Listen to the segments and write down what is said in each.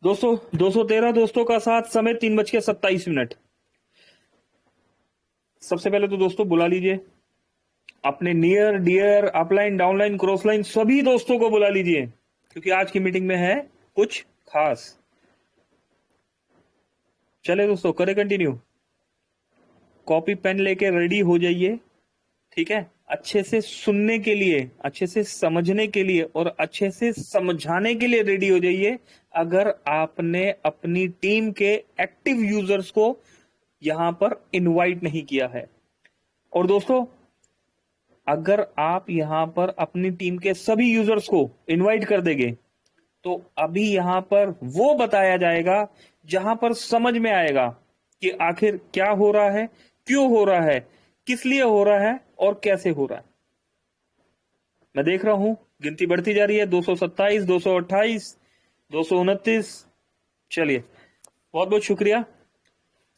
दोस्तों 213 दोस्तों का साथ, समय 3:27। सबसे पहले तो दोस्तों बुला लीजिए अपने near dear upline downline cross line सभी दोस्तों को बुला लीजिए, क्योंकि आज की मीटिंग में है कुछ खास। चले दोस्तों, करें कंटिन्यू। कॉपी पेन लेके रेडी हो जाइए, ठीक है। अच्छे से सुनने के लिए, अच्छे से समझने के लिए और अच्छे से समझाने के लिए रेडी हो जाइए। अगर आपने अपनी टीम के एक्टिव यूजर्स को यहां पर इनवाइट नहीं किया है, और दोस्तों अगर आप यहां पर अपनी टीम के सभी यूजर्स को इनवाइट कर देंगे तो अभी यहां पर वो बताया जाएगा जहां पर समझ में आएगा कि आखिर क्या हो रहा है, क्यों हो रहा है, किस लिए हो रहा है और कैसे हो रहा है। मैं देख रहा हूं गिनती बढ़ती जा रही है, 227, 228, 229। चलिए, बहुत बहुत शुक्रिया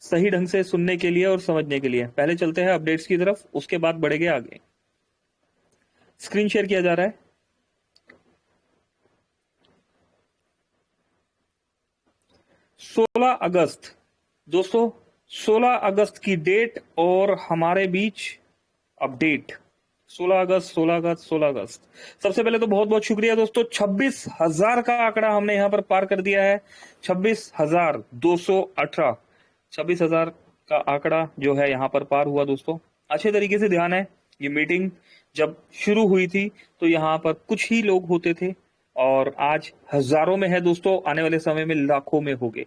सही ढंग से सुनने के लिए और समझने के लिए। पहले चलते हैं अपडेट्स की तरफ, उसके बाद बढ़ेंगे आगे। स्क्रीन शेयर किया जा रहा है। 16 अगस्त दोस्तों, 16 अगस्त की डेट और हमारे बीच अपडेट। 16 अगस्त, 16 अगस्त, 16 अगस्त। सबसे पहले तो बहुत बहुत शुक्रिया दोस्तों, 26,000 का आंकड़ा हमने यहां पर पार कर दिया है। 26,218, 26,000 का आंकड़ा जो है यहां पर पार हुआ दोस्तों। अच्छे तरीके से ध्यान है, ये मीटिंग जब शुरू हुई थी तो यहां पर कुछ ही लोग होते थे और आज हजारों में है दोस्तों, आने वाले समय में लाखों में होंगे।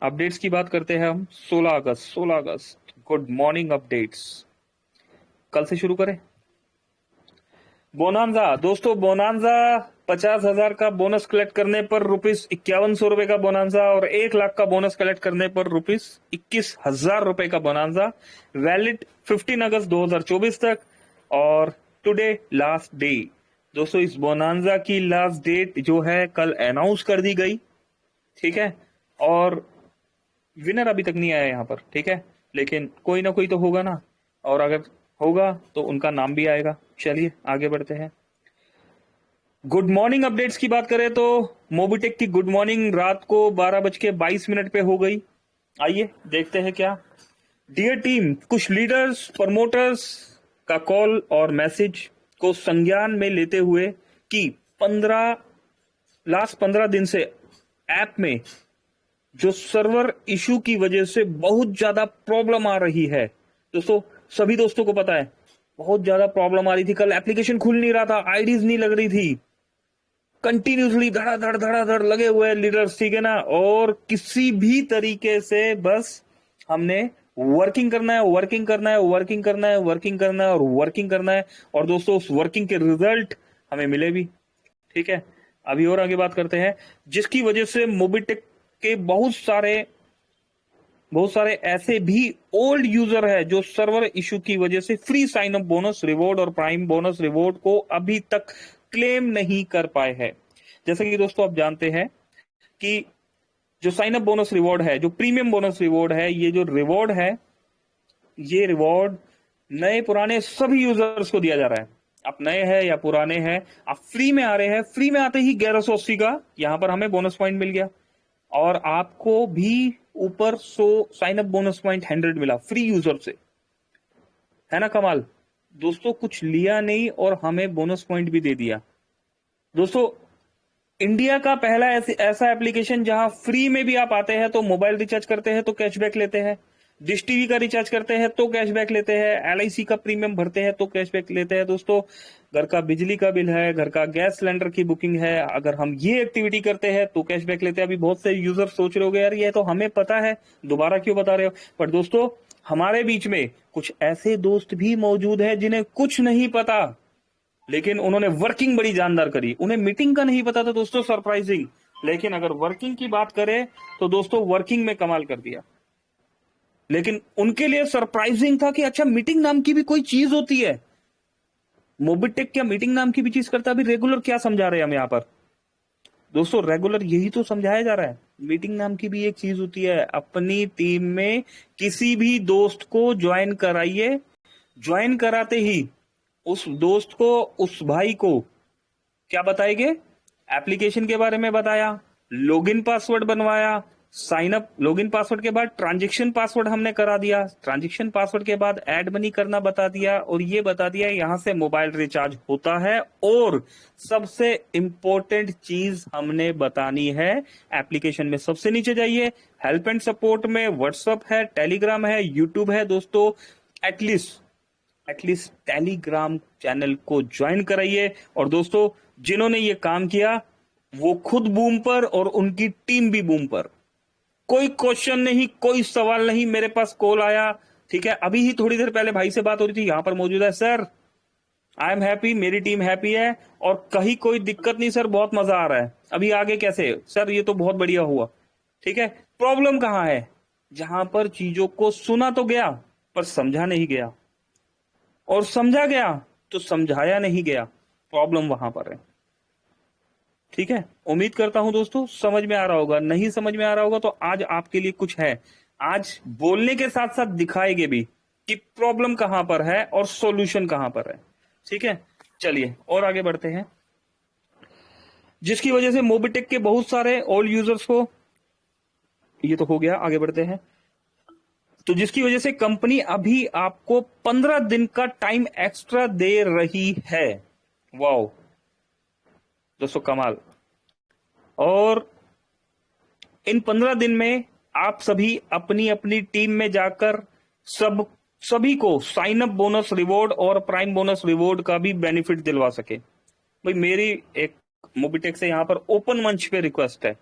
अपडेट्स की बात करते हैं हम। 16 अगस्त, 16 अगस्त गुड मॉर्निंग अपडेट्स। कल से शुरू करें। बोनांजा दोस्तों, बोनांजा 50,000 का बोनस कलेक्ट करने पर ₹5100 का बोनांजा और 1 लाख का बोनस कलेक्ट करने पर ₹21,000 का बोनांजा। वैलिड 15 अगस्त 2024 तक। और टुडे लास्ट डे दोस्तों, इस बोनांजा की लास्ट डेट जो है कल अनाउंस कर दी गई, ठीक है। और विनर अभी तक नहीं आया यहाँ पर, ठीक है, लेकिन कोई ना कोई तो होगा ना, और अगर होगा तो उनका नाम भी आएगा। चलिए आगे बढ़ते हैं। गुड मॉर्निंग अपडेट्स की बात करें तो मोबिटेक की गुड मॉर्निंग रात को 12:22 पे हो गई। आइए देखते हैं क्या। डियर टीम, कुछ लीडर्स प्रमोटर्स का कॉल और मैसेज को संज्ञान में लेते हुए कि 15 दिन से ऐप में जो सर्वर इशू की वजह से बहुत ज्यादा प्रॉब्लम आ रही है। दोस्तों सभी दोस्तों को पता है बहुत ज्यादा प्रॉब्लम आ रही थी। कल एप्लीकेशन खुल नहीं रहा था, आईडीज नहीं लग रही थी, कंटिन्यूसली धड़ाधड़ लगे हुए लीडर्स, ठीक है ना। और किसी भी तरीके से बस हमने वर्किंग करना है, वर्किंग करना है, वर्किंग करना है, वर्किंग करना है और वर्किंग करना है। और दोस्तों उस वर्किंग के रिजल्ट हमें मिले भी, ठीक है। अभी और आगे बात करते हैं, जिसकी वजह से मोबिटेक के बहुत सारे ऐसे भी ओल्ड यूजर है जो सर्वर इशू की वजह से free sign up bonus reward और प्राइम बोनस रिवॉर्ड को अभी तक क्लेम नहीं कर पाए हैं। जैसे कि दोस्तों आप जानते हैं कि जो साइन अप बोनस रिवॉर्ड है, जो प्रीमियम बोनस रिवॉर्ड है, ये जो रिवॉर्ड है, ये रिवॉर्ड नए पुराने सभी यूजर्स को दिया जा रहा है। आप नए हैं या पुराने हैं, आप फ्री में आ रहे हैं, फ्री में आते ही 1180 का यहां पर हमें बोनस पॉइंट मिल गया और आपको भी ऊपर 100 साइन अप बोनस पॉइंट 100 मिला फ्री यूजर से, है ना कमाल। दोस्तों कुछ लिया नहीं और हमें बोनस पॉइंट भी दे दिया। दोस्तों इंडिया का पहला ऐसा एप्लीकेशन जहां फ्री में भी आप आते हैं तो मोबाइल रिचार्ज करते हैं तो कैशबैक लेते हैं, डिश टीवी का रिचार्ज करते हैं तो कैशबैक लेते हैं, एलआईसी का प्रीमियम भरते हैं तो कैशबैक लेते हैं। दोस्तों घर का बिजली का बिल है, घर का गैस सिलेंडर की बुकिंग है, अगर हम ये एक्टिविटी करते हैं तो कैशबैक लेते हैं। अभी बहुत से यूजर सोच रहे होंगे यार ये तो हमें पता है, दोबारा क्यों बता रहे हो। पर दोस्तों हमारे बीच में कुछ ऐसे दोस्त भी मौजूद हैं जिन्हें कुछ नहीं पता, लेकिन उन्होंने वर्किंग बड़ी जानदार करी। उन्हें मीटिंग का नहीं पता था दोस्तों, सरप्राइजिंग, लेकिन अगर वर्किंग की बात करें तो दोस्तों वर्किंग में कमाल कर दिया। लेकिन उनके लिए सरप्राइजिंग था कि अच्छा मीटिंग नाम की भी कोई चीज होती है। मोबिटेक क्या मीटिंग नाम की भी चीज करता है? अभी रेगुलर क्या समझा रहे हैं हम यहां पर दोस्तों, रेगुलर यही तो समझाया जा रहा है। मीटिंग नाम की भी एक चीज होती है। अपनी टीम में किसी भी दोस्त को ज्वाइन कराइए, ज्वाइन कराते ही उस दोस्त को, उस भाई को क्या बताएंगे? एप्लीकेशन के बारे में बताया, लॉगिन पासवर्ड बनवाया, साइन अप, लॉगिन पासवर्ड के बाद ट्रांजैक्शन पासवर्ड हमने करा दिया, ट्रांजैक्शन पासवर्ड के बाद ऐड मनी करना बता दिया, और ये बता दिया यहां से मोबाइल रिचार्ज होता है। और सबसे इंपॉर्टेंट चीज हमने बतानी है, एप्लीकेशन में सबसे नीचे जाइए, हेल्प एंड सपोर्ट में व्हाट्सअप है, टेलीग्राम है, यूट्यूब है। दोस्तों एटलीस्ट टेलीग्राम चैनल को ज्वाइन कराइए। और दोस्तों जिन्होंने ये काम किया वो खुद बूम पर और उनकी टीम भी बूम पर। कोई क्वेश्चन नहीं, कोई सवाल नहीं, मेरे पास कॉल आया, ठीक है, अभी ही थोड़ी देर पहले भाई से बात हो रही थी, यहां पर मौजूद है सर, आई एम हैप्पी, मेरी टीम हैप्पी है, और कहीं कोई दिक्कत नहीं सर, बहुत मजा आ रहा है, अभी आगे कैसे सर, ये तो बहुत बढ़िया हुआ। ठीक है, प्रॉब्लम कहां है? जहां पर चीजों को सुना तो गया पर समझा नहीं गया, और समझा गया तो समझाया नहीं गया, प्रॉब्लम वहां पर है। ठीक है, उम्मीद करता हूं दोस्तों समझ में आ रहा होगा। नहीं समझ में आ रहा होगा तो आज आपके लिए कुछ है, आज बोलने के साथ साथ दिखाएंगे भी कि प्रॉब्लम कहां पर है और सॉल्यूशन कहां पर है। ठीक है, चलिए और आगे बढ़ते हैं। जिसकी वजह से मोबिटेक के बहुत सारे ओल्ड यूजर्स को, ये तो हो गया, आगे बढ़ते हैं। तो जिसकी वजह से कंपनी अभी आपको 15 दिन का टाइम एक्स्ट्रा दे रही है। वाओ दोस्तों, कमाल। और इन 15 दिन में आप सभी अपनी अपनी टीम में जाकर सभी को साइन अप बोनस रिवॉर्ड और प्राइम बोनस रिवॉर्ड का भी बेनिफिट दिलवा सके। भाई मेरी एक मोबिटेक से यहां पर ओपन मंच पे रिक्वेस्ट है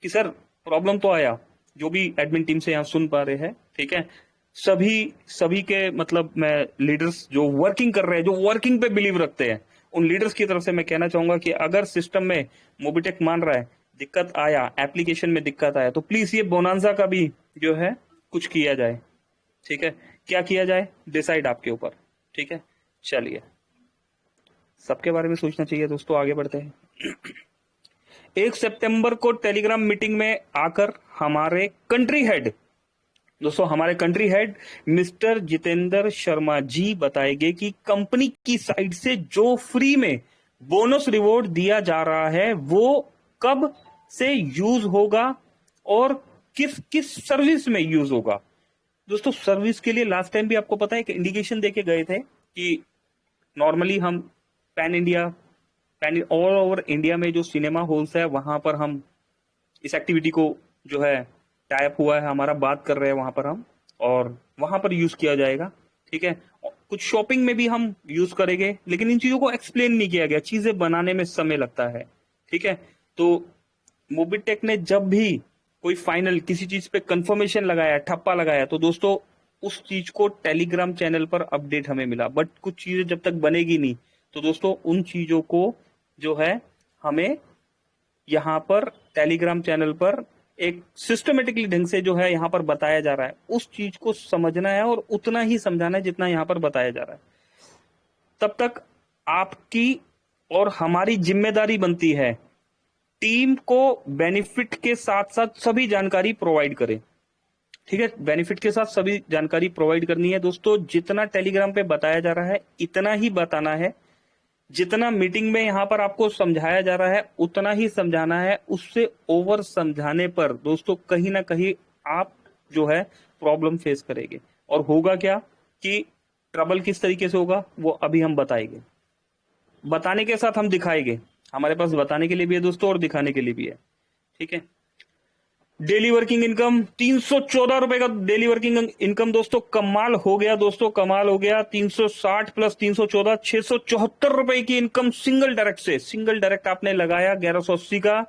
कि सर प्रॉब्लम तो आया, जो भी एडमिन टीम से यहां सुन पा रहे हैं, ठीक है, सभी के मतलब मैं लीडर्स जो वर्किंग कर रहे हैं, जो वर्किंग पे बिलीव रखते हैं, उन लीडर्स की तरफ से मैं कहना चाहूंगा कि अगर सिस्टम में मोबिटेक मान रहा है दिक्कत आया, एप्लीकेशन में दिक्कत आया, तो प्लीज ये बोनांजा का भी जो है कुछ किया जाए। ठीक है, क्या किया जाए डिसाइड आपके ऊपर। ठीक है, चलिए, सबके बारे में सोचना चाहिए दोस्तों, आगे बढ़ते हैं। 1 सितंबर को टेलीग्राम मीटिंग में आकर हमारे कंट्री हेड, दोस्तों हमारे country head mister Jitendra Sharma ji बताएंगे कि कंपनी की साइड से जो फ्री में बोनस रिवॉर्ड दिया जा रहा है वो कब से यूज होगा और किस किस सर्विस में यूज होगा। दोस्तों सर्विस के लिए लास्ट टाइम भी आपको पता है कि इंडिकेशन देके गए थे कि नॉर्मली हम पैन ऑल ओवर इंडिया में जो सिनेमा हॉल्स है वहां पर हम इस एक्टिविटी को जो है टाइप हुआ है हमारा, बात कर रहे हैं वहां पर हम, और वहां पर यूज किया जाएगा। ठीक है, कुछ शॉपिंग में भी हम यूज करेंगे, लेकिन इन चीजों को एक्सप्लेन नहीं किया गया, चीजें बनाने में समय लगता है। ठीक है, तो मोबिटेक ने जब भी कोई फाइनल किसी चीज पे कंफर्मेशन लगाया, ठप्पा लगाया, तो दोस्तों उस चीज को टेलीग्राम चैनल पर अपडेट हमें मिला। बट कुछ चीजें जब तक बनेगी नहीं तो दोस्तों उन चीजों को जो है हमें यहां पर टेलीग्राम चैनल पर एक सिस्टमेटिकली ढंग से जो है यहां पर बताया जा रहा है, उस चीज को समझना है और उतना ही समझाना है जितना यहां पर बताया जा रहा है। तब तक आपकी और हमारी जिम्मेदारी बनती है टीम को बेनिफिट के साथ साथ सभी जानकारी प्रोवाइड करें। ठीक है, बेनिफिट के साथ सभी जानकारी प्रोवाइड करनी है दोस्तों। जितना टेलीग्राम पे बताया जा रहा है इतना ही बताना है, जितना मीटिंग में यहां पर आपको समझाया जा रहा है उतना ही समझाना है। उससे ओवर समझाने पर दोस्तों कहीं ना कहीं आप जो है प्रॉब्लम फेस करेंगे, और होगा क्या कि ट्रबल किस तरीके से होगा वो अभी हम बताएंगे। बताने के साथ हम दिखाएंगे, हमारे पास बताने के लिए भी है दोस्तों और दिखाने के लिए भी है। ठीक है, डेली वर्किंग इनकम 314 रुपए का डेली वर्किंग इनकम दोस्तों, कमाल हो गया दोस्तों, कमाल हो गया। 360 प्लस 314 674 रुपए की इनकम सिंगल डायरेक्ट से। सिंगल डायरेक्ट आपने लगाया 1180 का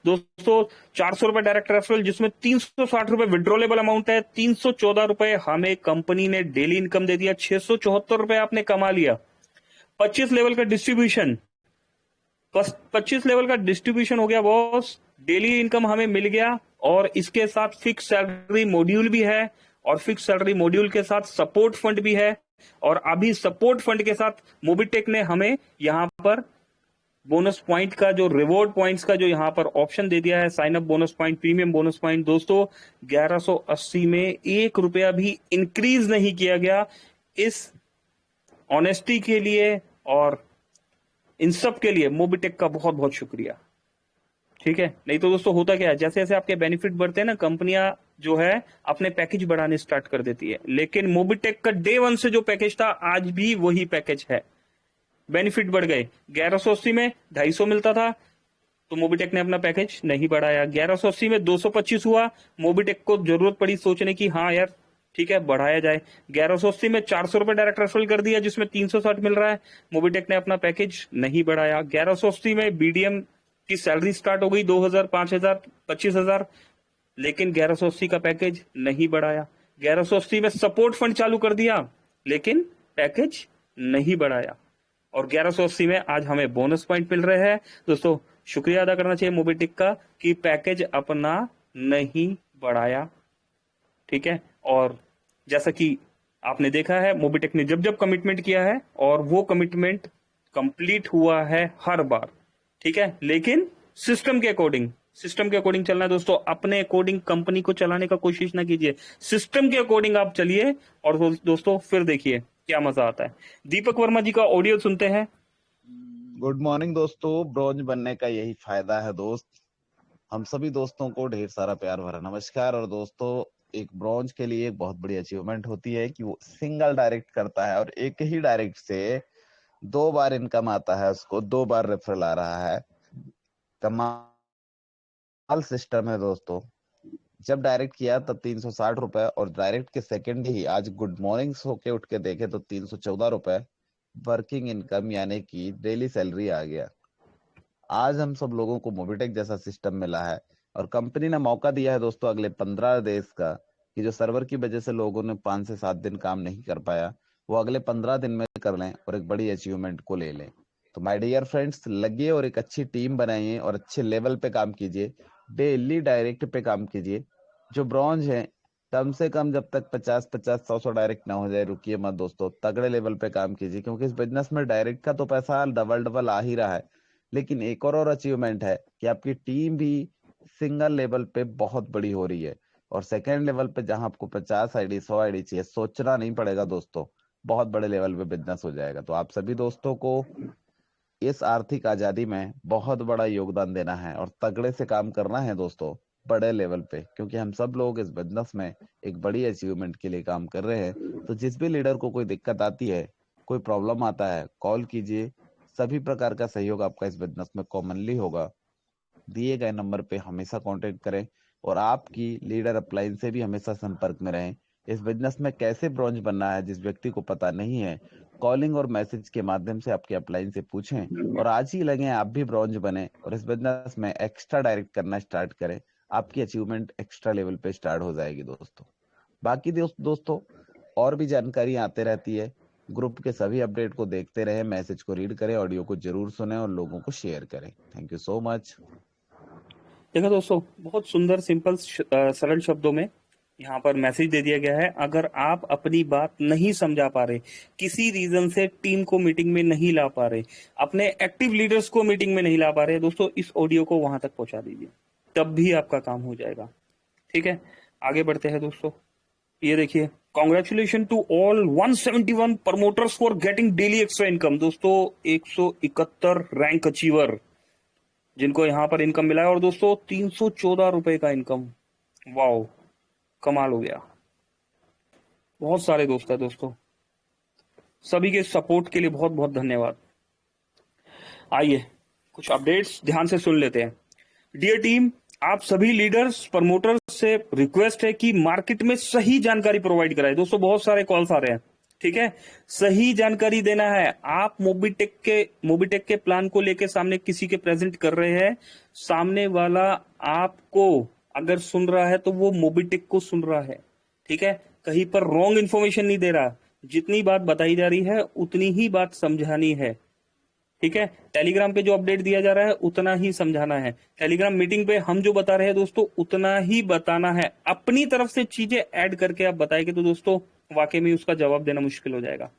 दोस्तों, 400 रुपए डायरेक्ट रेफरल, जिसमें 360 रुपए विड्रॉलेबल अमाउंट है। 314 रुपए हमें कंपनी ने डेली इनकम दे दिया, 674 रुपए आपने कमा लिया। 25 लेवल का डिस्ट्रीब्यूशन, 25 लेवल का डिस्ट्रीब्यूशन हो गया बॉस, डेली इनकम हमें मिल गया। और इसके साथ फिक्स सैलरी मॉड्यूल भी है, और फिक्स सैलरी मॉड्यूल के साथ सपोर्ट फंड भी है। और अभी सपोर्ट फंड के साथ मोबिटेक ने हमें यहां पर बोनस पॉइंट का जो रिवॉर्ड पॉइंट्स का जो यहां पर ऑप्शन दे दिया है, sign up bonus point, premium bonus point. दोस्तों 1180 में 1 रुपया भी इंक्रीज नहीं किया गया। इस ऑनेस्टी के लिए और इन सब के लिए मोबिटेक का बहुत बहुत शुक्रिया। ठीक है। नहीं तो दोस्तों होता क्या है, जैसे जैसे आपके बेनिफिट बढ़ते हैं ना, कंपनियां जो है अपने पैकेज बढ़ाने स्टार्ट कर देती है। लेकिन मोबिटेक का डे वन से जो पैकेज था आज भी वही पैकेज है। बेनिफिट बढ़ गए, 1180 में 250 मिलता था तो मोबिटेक ने अपना पैकेज नहीं बढ़ाया। 1180 में 225 हुआ, मोबिटेक को जरूरत पड़ी सोचने की हाँ यार ठीक है बढ़ाया जाए। 1180 में 400 रुपए डायरेक्ट रेफरल कर दिया जिसमें 360 मिल रहा है, मोबिटेक ने अपना पैकेज नहीं बढ़ाया। 1180 में बीडीएम की सैलरी स्टार्ट हो गई 2000, 5000, 25,000, लेकिन 1180 का पैकेज नहीं बढ़ाया। 1180 में सपोर्ट फंड चालू कर दिया लेकिन पैकेज नहीं बढ़ाया। और 1180 में आज हमें बोनस पॉइंट मिल रहे हैं। दोस्तों शुक्रिया अदा करना चाहिए मोबिटेक का कि पैकेज अपना नहीं बढ़ाया। ठीक है। और जैसा कि आपने देखा है मोबिटेक ने जब जब कमिटमेंट किया है और वो कमिटमेंट कंप्लीट हुआ है हर बार। ठीक है। लेकिन सिस्टम के अकॉर्डिंग चलना है दोस्तों। अपने अकॉर्डिंग कंपनी को चलाने का कोशिश ना कीजिए, सिस्टम के अकॉर्डिंग आप चलिए और दोस्तों फिर देखिए क्या मजा आता है। दीपक वर्मा जी का ऑडियो सुनते हैं। गुड मॉर्निंग दोस्तों, ब्रॉन्ज बनने का यही फायदा है दोस्त। हम सभी दोस्तों को ढेर सारा प्यार भरा नमस्कार। और दोस्तों एक ब्रॉन्ज के लिए एक बहुत बड़ी अचीवमेंट होती है कि वो सिंगल डायरेक्ट करता है और एक ही डायरेक्ट से 2 बार इनकम आता है, उसको 2 बार रेफरल आ रहा है। कमाल सिस्टम है दोस्तों। जब डायरेक्ट किया तब 360 रुपए और डायरेक्ट के सेकंड ही आज गुड मॉर्निंग सो के उठ के देखे तो 314 रुपए वर्किंग इनकम यानी कि डेली सैलरी आ गया। आज हम सब लोगों को मोबिटेक जैसा सिस्टम मिला है और कंपनी ने मौका दिया है दोस्तों अगले 15 डेज का, कि जो सर्वर की वजह से लोगों ने 5 से 7 दिन काम नहीं कर पाया वो अगले 15 दिन में कर लें और एक बड़ी अचीवमेंट को ले लें। तो माय डियर फ्रेंड्स, लगिए और एक अच्छी टीम बनाइए और अच्छे लेवल पे काम कीजिए, डेली डायरेक्ट पे काम कीजिए। जो ब्रॉन्ज है कम से कम जब तक 50-50, 100-100 डायरेक्ट ना हो जाए रुकिए मत दोस्तों, तगड़े लेवल पे काम कीजिए, क्योंकि इस बिजनेस में डायरेक्ट का तो पैसा डबल डबल आ ही रहा है। लेकिन एक और अचीवमेंट है कि आपकी टीम भी सिंगल लेवल पे बहुत बड़ी हो रही है और सेकेंड लेवल पे जहां आपको 50 आईडी 100 आईडी चाहिए, सोचना नहीं पड़ेगा दोस्तों, बहुत बड़े लेवल पे बिजनेस हो जाएगा। तो आप सभी दोस्तों को इस आर्थिक आजादी में बहुत बड़ा योगदान देना है और तगड़े से काम करना है दोस्तों, बड़े लेवल पे, क्योंकि हम सब लोग इस बिजनेस में एक बड़ी अचीवमेंट के लिए काम कर रहे हैं। तो जिस भी लीडर को कोई दिक्कत आती है, कोई प्रॉब्लम आता है, कॉल कीजिए। सभी प्रकार का सहयोग आपका इस बिजनेस में कॉमनली होगा। दिए गए नंबर पे हमेशा कांटेक्ट करें और आपकी लीडर अपलाइन से भी हमेशा संपर्क में रहें। इस बिजनेस में कैसे ब्रॉन्ज बनना है जिस व्यक्ति को पता नहीं है, कॉलिंग और मैसेज के माध्यम से आपके अपलाइन से पूछें और आज ही लगे आप भी ब्रॉन्ज बने और इस बिजनेस में एक्स्ट्रा डायरेक्ट करना स्टार्ट करें। आपकी अचीवमेंट एक्स्ट्रा लेवल पे स्टार्ट हो जाएगी दोस्तों। बाकी दोस्तों और भी जानकारी आते रहती है, ग्रुप के सभी अपडेट को देखते रहे, मैसेज को रीड करें, ऑडियो को जरूर सुने और लोगों को शेयर करें। Thank you so much. देखो दोस्तों बहुत सुंदर सिंपल सरल शब्दों में यहाँ पर मैसेज दे दिया गया है। अगर आप अपनी बात नहीं समझा पा रहे, किसी रीजन से टीम को मीटिंग में नहीं ला पा रहे, अपने एक्टिव लीडर्स को मीटिंग में नहीं ला पा रहे, दोस्तों इस ऑडियो को वहां तक पहुंचा दीजिए, तब भी आपका काम हो जाएगा। ठीक है। आगे बढ़ते हैं दोस्तों। ये देखिए, congratulation to all 171 promoters for getting daily extra income. दोस्तों 171 रैंक अचीवर जिनको यहां पर इनकम मिला है और दोस्तों 314 रुपए का इनकम। वाओ, कमाल हो गया। बहुत सारे दोस्त है दोस्तों, सभी के सपोर्ट के लिए बहुत बहुत धन्यवाद। आइए कुछ अपडेट्स ध्यान से सुन लेते हैं। डियर टीम, आप सभी लीडर्स प्रमोटर्स से रिक्वेस्ट है कि मार्केट में सही जानकारी प्रोवाइड कराएं। दोस्तों बहुत सारे कॉल्स आ रहे हैं, ठीक है, सही जानकारी देना है। आप मोबिटेक के प्लान को लेके सामने किसी के प्रेजेंट कर रहे हैं, सामने वाला आपको अगर सुन रहा है तो वो मोबिटेक को सुन रहा है। ठीक है, कहीं पर रॉन्ग इन्फॉर्मेशन नहीं दे रहा, जितनी बात बताई जा रही है उतनी ही बात समझानी है। ठीक है, टेलीग्राम पे जो अपडेट दिया जा रहा है उतना ही समझाना है। टेलीग्राम मीटिंग पे हम जो बता रहे हैं दोस्तों उतना ही बताना है। अपनी तरफ से चीजें ऐड करके आप बताएंगे तो दोस्तों वाकई में उसका जवाब देना मुश्किल हो जाएगा।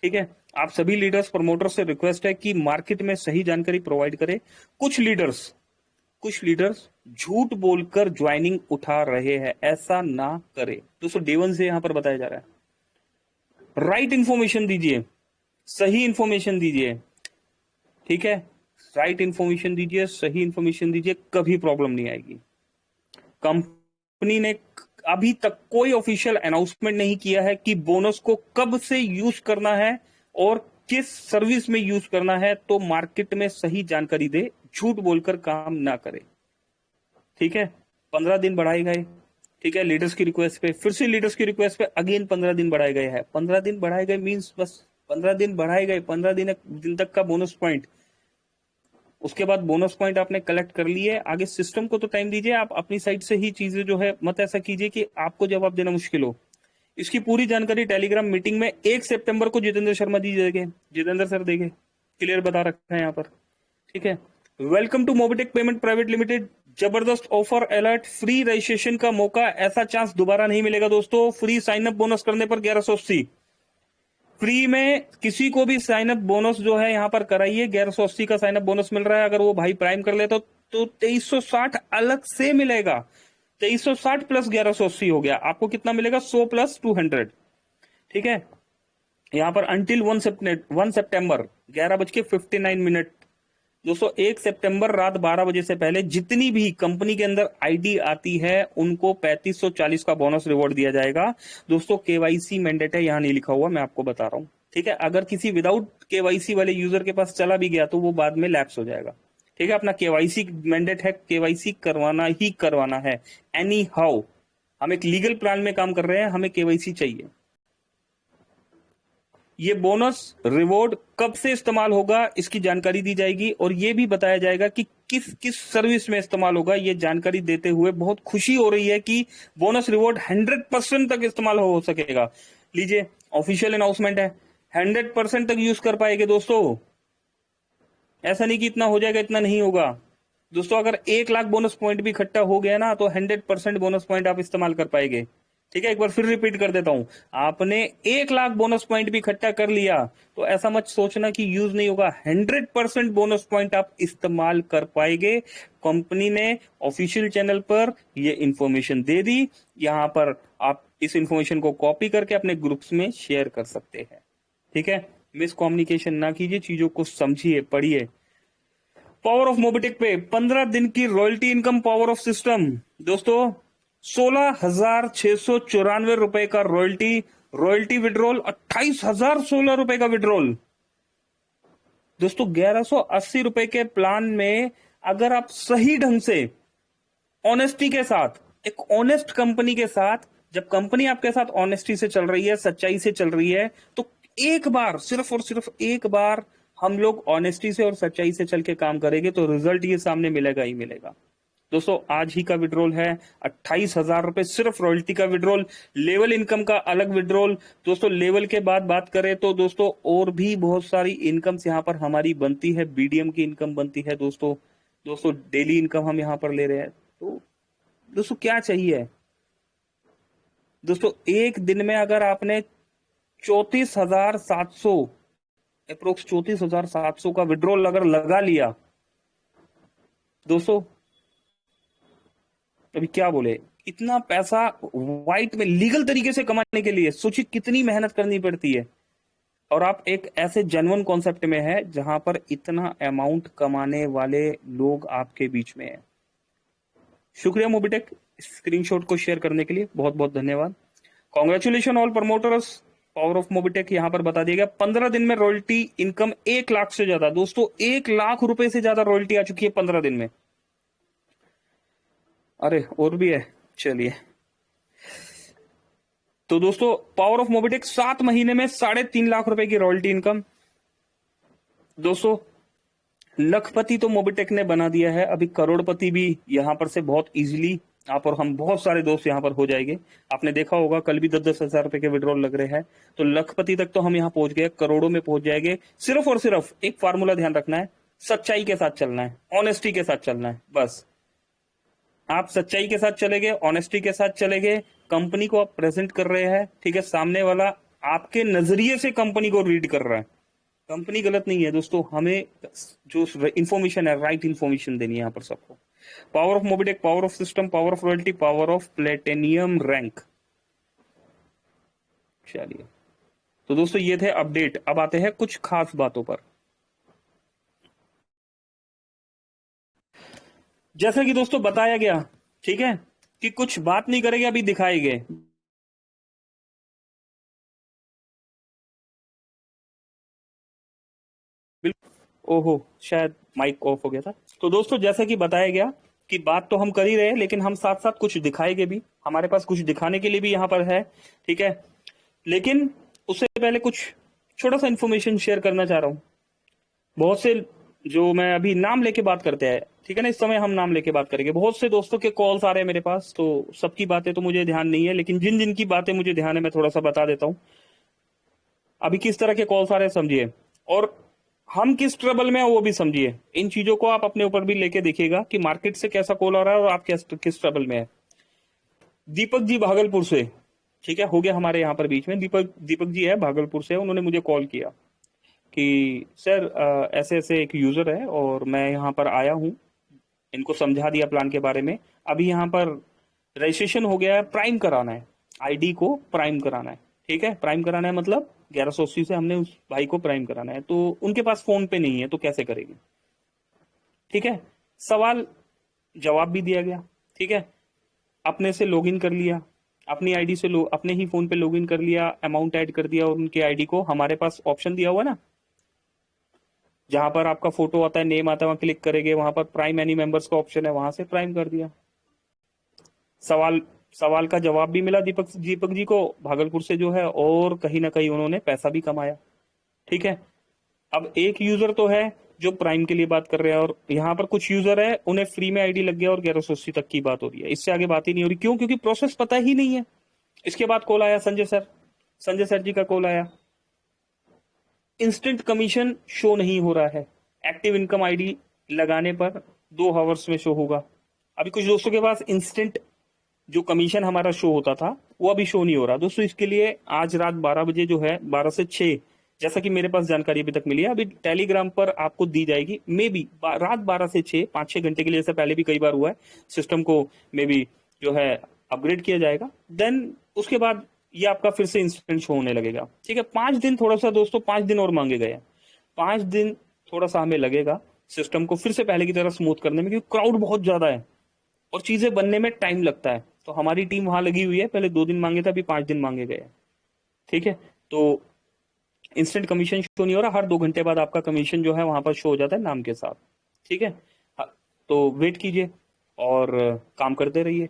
ठीक है, आप सभी लीडर्स प्रमोटर से रिक्वेस्ट है कि मार्केट में सही जानकारी प्रोवाइड करें। कुछ लीडर्स झूठ बोलकर ज्वाइनिंग उठा रहे हैं, ऐसा ना करें दोस्तों। डेवन से यहां पर बताया जा रहा है, राइट इंफॉर्मेशन दीजिए, सही इंफॉर्मेशन दीजिए। ठीक है, राइट इन्फॉर्मेशन दीजिए, सही इन्फॉर्मेशन दीजिए, कभी प्रॉब्लम नहीं आएगी। कंपनी ने अभी तक कोई ऑफिशियल अनाउंसमेंट नहीं किया है कि बोनस को कब से यूज करना है और किस सर्विस में यूज करना है, तो मार्केट में सही जानकारी दे, झूठ बोलकर काम ना करे। ठीक है, 15 दिन बढ़ाए गए। ठीक है, लीडर्स की रिक्वेस्ट पे, फिर से लीडर्स की रिक्वेस्ट पे अगेन 15 दिन बढ़ाए गए हैं। 15 दिन बढ़ाए गए मीन्स बस 15 दिन बढ़ाए गए, 15 दिन तक का बोनस पॉइंट। उसके बाद बोनस पॉइंट आपने कलेक्ट कर लिए, आगे सिस्टम को तो टाइम दीजिए। आप अपनी साइड से ही चीजें जो है, मत ऐसा कीजिए कि आपको जवाब देना मुश्किल हो। इसकी पूरी जानकारी टेलीग्राम मीटिंग में 1 सितंबर को जितेंद्र शर्मा जी देंगे, जितेंद्र सर देंगे, क्लियर बता रखा है यहाँ पर। ठीक है, welcome to Mobitech payment private limited, जबरदस्त ऑफर अलर्ट, फ्री रजिस्ट्रेशन का मौका, ऐसा चांस दोबारा नहीं मिलेगा दोस्तों। फ्री साइन अप बोनस करने पर 1180, फ्री में किसी को भी साइन अप बोनस जो है यहाँ पर कराइए, 1180 का साइन अप बोनस मिल रहा है। अगर वो भाई प्राइम कर लेता तो 2360 अलग से मिलेगा। 2360 प्लस 1180 हो गया, आपको कितना मिलेगा? 100 प्लस 200। ठीक है, यहाँ पर अंटिल 1 सितंबर 11:59। दोस्तों 1 सितंबर रात 12 बजे से पहले जितनी भी कंपनी के अंदर आईडी आती है उनको 3540 का बोनस रिवॉर्ड दिया जाएगा। दोस्तों केवाईसी मैंडेट है, यहाँ नहीं लिखा हुआ, मैं आपको बता रहा हूँ। ठीक है, अगर किसी विदाउट केवाईसी वाले यूजर के पास चला भी गया तो वो बाद में लैप्स हो जाएगा। ठीक है, अपना केवाईसी मैंडेट है, केवाईसी करवाना ही करवाना है एनी हाउ। हम एक लीगल प्लान में काम कर रहे हैं, हमें केवाईसी चाहिए। ये बोनस रिवॉर्ड कब से इस्तेमाल होगा इसकी जानकारी दी जाएगी, और ये भी बताया जाएगा कि किस किस सर्विस में इस्तेमाल होगा। ये जानकारी देते हुए बहुत खुशी हो रही है कि बोनस रिवॉर्ड 100% तक इस्तेमाल हो सकेगा। लीजिए, ऑफिशियल अनाउंसमेंट है, 100% तक यूज कर पाएंगे दोस्तों। ऐसा नहीं कि इतना हो जाएगा, इतना नहीं होगा दोस्तों। अगर 1 लाख बोनस पॉइंट भी इकट्ठा हो गया ना तो 100% बोनस पॉइंट आप इस्तेमाल कर पाएंगे। ठीक है, एक बार फिर रिपीट कर देता हूं, आपने 1 लाख बोनस पॉइंट भी इकट्ठा कर लिया तो ऐसा मत सोचना कि यूज नहीं होगा, 100% बोनस पॉइंट आप इस्तेमाल कर पाएंगे। कंपनी ने ऑफिशियल चैनल पर ये इंफॉर्मेशन दे दी, यहां पर आप इस इंफॉर्मेशन को कॉपी करके अपने ग्रुप्स में शेयर कर सकते हैं। ठीक है, मिस कम्युनिकेशन ना कीजिए, चीजों को समझिए, पढ़िए। पावर ऑफ मोबिटेक पे 15 दिन की royalty income power of system. दोस्तों 16,694 का रॉयल्टी, रॉयल्टी विड्रॉल 28,016 का विड्रॉल। दोस्तों 1180 के प्लान में अगर आप सही ढंग से, ऑनेस्टी के साथ, एक ऑनेस्ट कंपनी के साथ, जब कंपनी आपके साथ ऑनेस्टी से चल रही है, सच्चाई से चल रही है, तो एक बार, सिर्फ और सिर्फ एक बार हम लोग ऑनेस्टी से और सच्चाई से चल के काम करेंगे तो रिजल्ट ये सामने मिलेगा ही मिलेगा। दोस्तों आज ही का विड्रॉल है 28,000 सिर्फ रॉयल्टी का विड्रॉल, लेवल इनकम का अलग विड्रॉल। दोस्तों लेवल के बाद बात करें तो दोस्तों और भी बहुत सारी इनकम्स यहाँ पर हमारी बनती है, बीडीएम की इनकम बनती है दोस्तों। दोस्तों डेली इनकम हम यहाँ पर ले रहे हैं, तो दोस्तों क्या चाहिए? दोस्तों एक दिन में अगर आपने 34,700 अप्रोक्स 34,700 का विड्रॉल अगर लगा लिया दोस्तों, अभी क्या बोले, इतना पैसा व्हाइट में लीगल तरीके से कमाने के लिए सोचिए कितनी मेहनत करनी पड़ती है। और आप एक ऐसे जेन्युइन कॉन्सेप्ट में है जहां पर इतना अमाउंट कमाने वाले लोग आपके बीच में है। शुक्रिया मोबिटेक, स्क्रीनशॉट को शेयर करने के लिए बहुत बहुत धन्यवाद। Congratulation all promoters, power of Mobitech यहाँ पर बता दिया गया। 15 दिन में रॉयल्टी इनकम 1 लाख से ज्यादा, दोस्तों 1 लाख रुपए से ज्यादा रॉयल्टी आ चुकी है 15 दिन में। अरे और भी है, चलिए। तो दोस्तों पावर ऑफ मोबिटेक 7 महीने में 3.5 लाख की रॉयल्टी इनकम। दोस्तों लखपति तो मोबिटेक ने बना दिया है, अभी करोड़पति भी यहां पर से बहुत इजीली आप और हम बहुत सारे दोस्त यहां पर हो जाएंगे। आपने देखा होगा कल भी 10-10 हजार रुपए के विड्रॉल लग रहे हैं, तो लखपति तक तो हम यहां पहुंच गए, करोड़ों में पहुंच जाएंगे। सिर्फ और सिर्फ एक फार्मूला ध्यान रखना है, सच्चाई के साथ चलना है, ऑनेस्टी के साथ चलना है, बस। आप सच्चाई के साथ चलेंगे, ऑनेस्टी के साथ चलेंगे, कंपनी को आप प्रेजेंट कर रहे हैं, ठीक है, सामने वाला आपके नजरिए से कंपनी को रीड कर रहा है। कंपनी गलत नहीं है दोस्तों, हमें जो इंफॉर्मेशन है राइट इंफॉर्मेशन देनी है यहाँ पर सबको। Power of Mobitech, power of system, power of royalty, power of platinum rank. चलिए, तो दोस्तों ये थे अपडेट, अब आते हैं कुछ खास बातों पर। जैसा कि दोस्तों बताया गया, ठीक है, कि कुछ बात नहीं करेंगे, अभी दिखाएंगे। ओहो, शायद माइक ऑफ हो गया था। तो दोस्तों जैसा कि बताया गया कि बात तो हम कर ही रहे हैं, लेकिन हम साथ साथ कुछ दिखाएंगे भी, हमारे पास कुछ दिखाने के लिए भी यहाँ पर है, ठीक है। लेकिन उससे पहले कुछ छोटा सा इन्फॉर्मेशन शेयर करना चाह रहा हूँ। बहुत से जो मैं अभी नाम लेके बात करते हैं, ठीक है ना, इस समय हम नाम लेके बात करेंगे। बहुत से दोस्तों के कॉल्स आ रहे हैं मेरे पास, तो सबकी बातें तो मुझे ध्यान नहीं है, लेकिन जिन जिन की बातें मुझे ध्यान है मैं थोड़ा सा बता देता हूँ। अभी किस तरह के कॉल्स आ रहे हैं समझिए, और हम किस ट्रबल में है वो भी समझिए। इन चीजों को आप अपने ऊपर भी लेके देखिएगा कि मार्केट से कैसा कॉल आ रहा है और आप किस ट्रबल में है। दीपक जी भागलपुर से, ठीक है, हो गया हमारे यहाँ पर बीच में। दीपक दीपक जी है भागलपुर से, उन्होंने मुझे कॉल किया कि सर ऐसे ऐसे एक यूजर है और मैं यहाँ पर आया हूँ, इनको समझा दिया प्लान के बारे में। अभी यहाँ पर रजिस्ट्रेशन हो गया है, प्राइम कराना है, आईडी को प्राइम कराना है, ठीक है। प्राइम कराना है मतलब 1180 से हमने उस भाई को प्राइम कराना है, तो उनके पास फोन पे नहीं है, तो कैसे करेंगे, ठीक है। सवाल जवाब भी दिया गया, ठीक है। अपने से लॉगिन कर लिया, अपनी आईडी से अपने ही फोन पे लॉगिन कर लिया, अमाउंट ऐड कर दिया और उनके आईडी को, हमारे पास ऑप्शन दिया हुआ है ना, जहां पर आपका फोटो आता है, नेम आता है, वहां क्लिक करेंगे, वहां पर प्राइम एनी मेंबर्स का ऑप्शन है, वहां से प्राइम कर दिया। सवाल सवाल का जवाब भी मिला दीपक दीपक जी को भागलपुर से जो है, और कहीं ना कहीं उन्होंने पैसा भी कमाया, ठीक है। अब एक यूजर तो है जो प्राइम के लिए बात कर रहे हैं, और यहाँ पर कुछ यूजर है उन्हें फ्री में आईडी लग गया और 1180 तक की बात हो रही है। इससे आगे बात ही नहीं हो रही, क्यों? क्योंकि प्रोसेस पता ही नहीं है। इसके बाद कॉल आया संजय सर जी का कॉल आया। इंस्टेंट कमीशन शो नहीं हो रहा है, एक्टिव इनकम आईडी लगाने पर 2 आवर्स में शो होगा। अभी कुछ दोस्तों के पास इंस्टेंट जो कमीशन हमारा शो होता था वो अभी शो नहीं हो रहा दोस्तों। इसके लिए आज रात 12 बजे जो है, 12 से 6, जैसा कि मेरे पास जानकारी अभी तक मिली है, अभी टेलीग्राम पर आपको दी जाएगी। मे बी रात 12 से 6, 5-6 घंटे के लिए, ऐसा पहले भी कई बार हुआ है, सिस्टम को मे बी जो है अपग्रेड किया जाएगा। देन उसके बाद ये आपका फिर से इंस्टेंट शो होने लगेगा, ठीक है। 5 दिन थोड़ा सा दोस्तों, 5 दिन और मांगे गए हैं। 5 दिन थोड़ा सा हमें लगेगा सिस्टम को फिर से पहले की तरह स्मूथ करने में, क्योंकि क्राउड बहुत ज्यादा है और चीजें बनने में टाइम लगता है। तो हमारी टीम वहां लगी हुई है, पहले 2 दिन मांगे थे, अभी 5 दिन मांगे गए हैं, ठीक है। तो इंस्टेंट कमीशन शो नहीं हो रहा, हर 2 घंटे बाद आपका कमीशन जो है वहां पर शो हो जाता है नाम के साथ, ठीक है। हाँ, तो वेट कीजिए और काम करते रहिए।